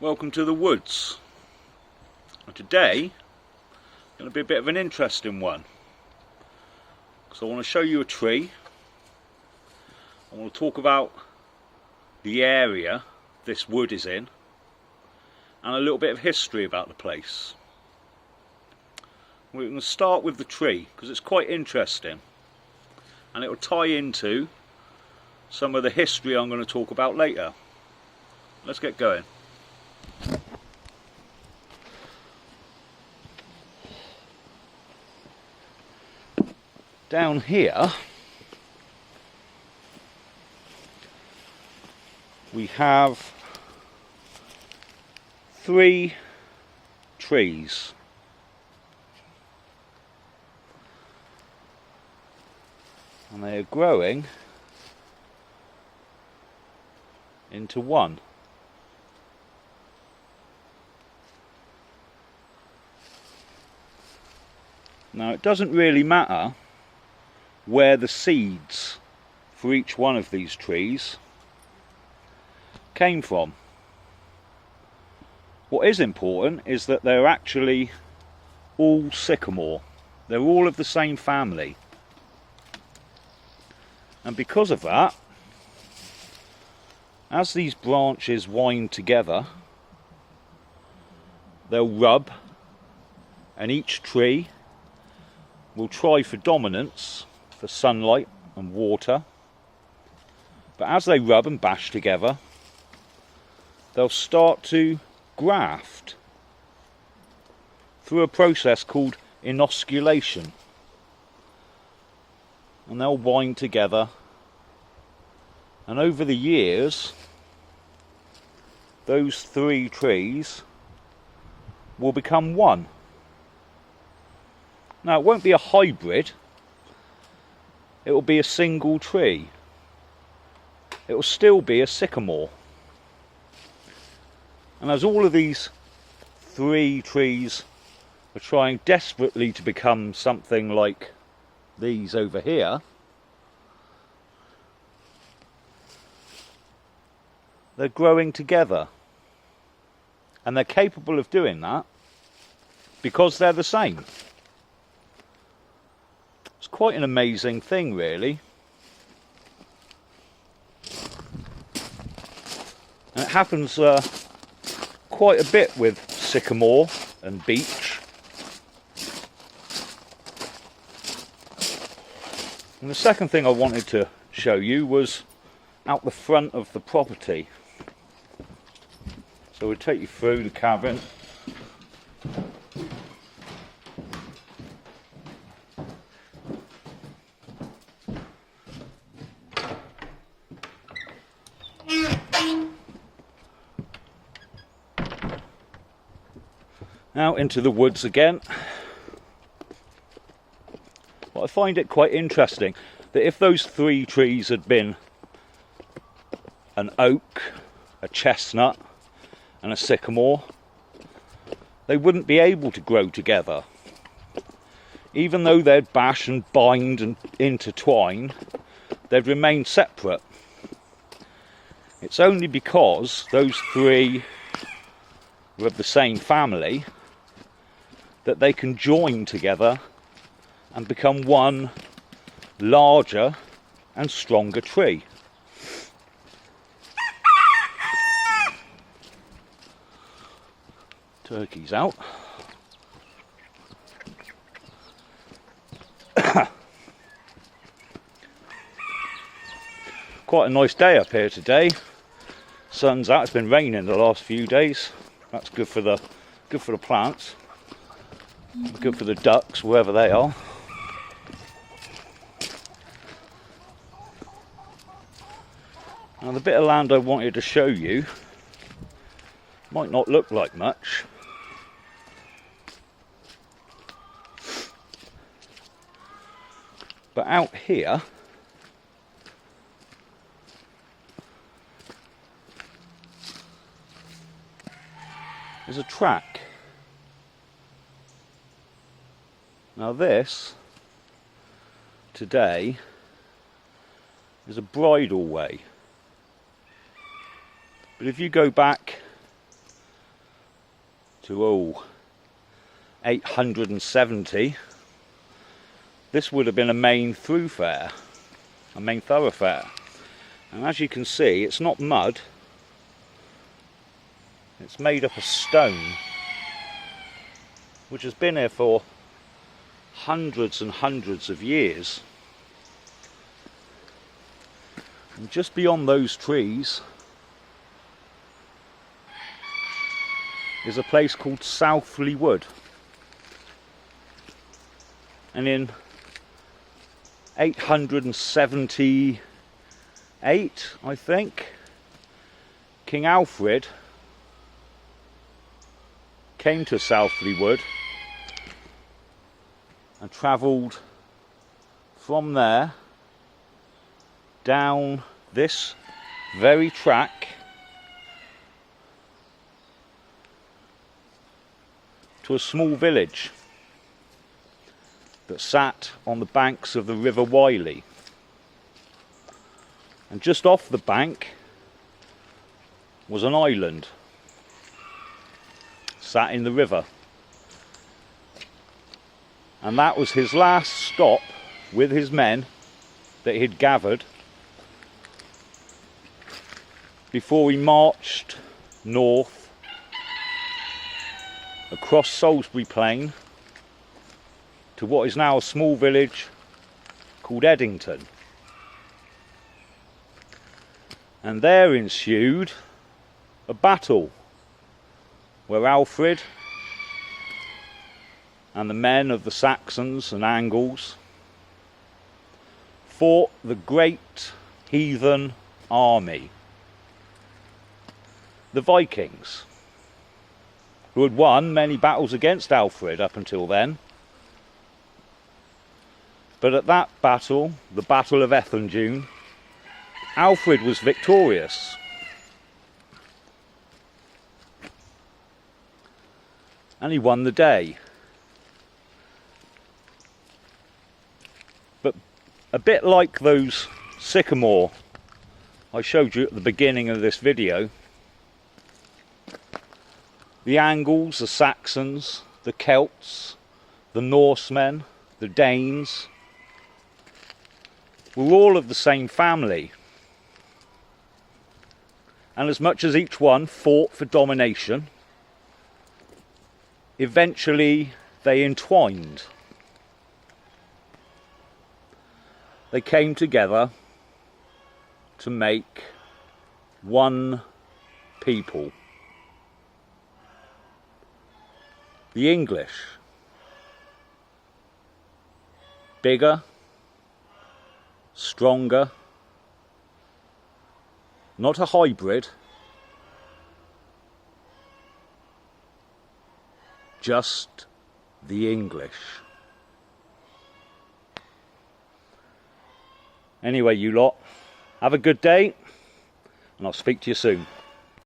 Welcome to the woods. And today going to be a bit of an interesting one, because I want to show you a tree. I want to talk about the area this wood is in and a little bit of history about the place. We're going to start with the tree because it's quite interesting and it will tie into some of the history I'm going to talk about later. Let's get going. Down here we have 3 trees. And they are growing into one. Now it doesn't really matter where the seeds for each one of these trees came from. What is important is that they're actually all sycamore. They're all of the same family. And because of that, as these branches wind together, they'll rub, and each tree will try for dominance for sunlight and water. But as they rub and bash together, they'll start to graft through a process called inosculation. And they'll wind together, and over the years those 3 trees will become one. Now it won't be a hybrid, it will be a single tree. It will still be a sycamore. And as all of these 3 trees are trying desperately to become something like these over here, they're growing together, and they're capable of doing that because they're the same. It's quite an amazing thing, really. And it happens quite a bit with sycamore and beech. And the second thing I wanted to show you was out the front of the property. So we'll take you through the cabin. Out into the woods again. Well, I find it quite interesting that if those 3 trees had been an oak, a chestnut and a sycamore, they wouldn't be able to grow together. Even though they'd bash and bind and intertwine, they'd remain separate. It's only because those 3 were of the same family that they can join together and become one larger and stronger tree. Turkey's out. Quite a nice day up here today. Sun's out. It's been raining the last few days. That's good for the plants. Good for the ducks, wherever they are. Now the bit of land I wanted to show you might not look like much, but out here is a track. Now this today is a bridle way. But if you go back to 870, this would have been a main thoroughfare. And as you can see, it's not mud, it's made up of stone, which has been here for hundreds and hundreds of years. And just beyond those trees is a place called Southley Wood. And in 878, I think, King Alfred came to Southley Wood and travelled from there down this very track to a small village that sat on the banks of the River Wylye. And just off the bank was an island sat in the river. And that was his last stop with his men that he'd gathered before he marched north across Salisbury Plain to what is now a small village called Eddington. And there ensued a battle where Alfred and the men of the Saxons and Angles fought the great heathen army, the Vikings, who had won many battles against Alfred up until then. But at that battle, the Battle of Ethandune, Alfred was victorious. And he won the day. But a bit like those sycamore I showed you at the beginning of this video, the Angles, the Saxons, the Celts, the Norsemen, the Danes were all of the same family. And as much as each one fought for domination, eventually they entwined. They came together to make one people. The English. Bigger, stronger, not a hybrid, just the English. Anyway, you lot, have a good day, and I'll speak to you soon.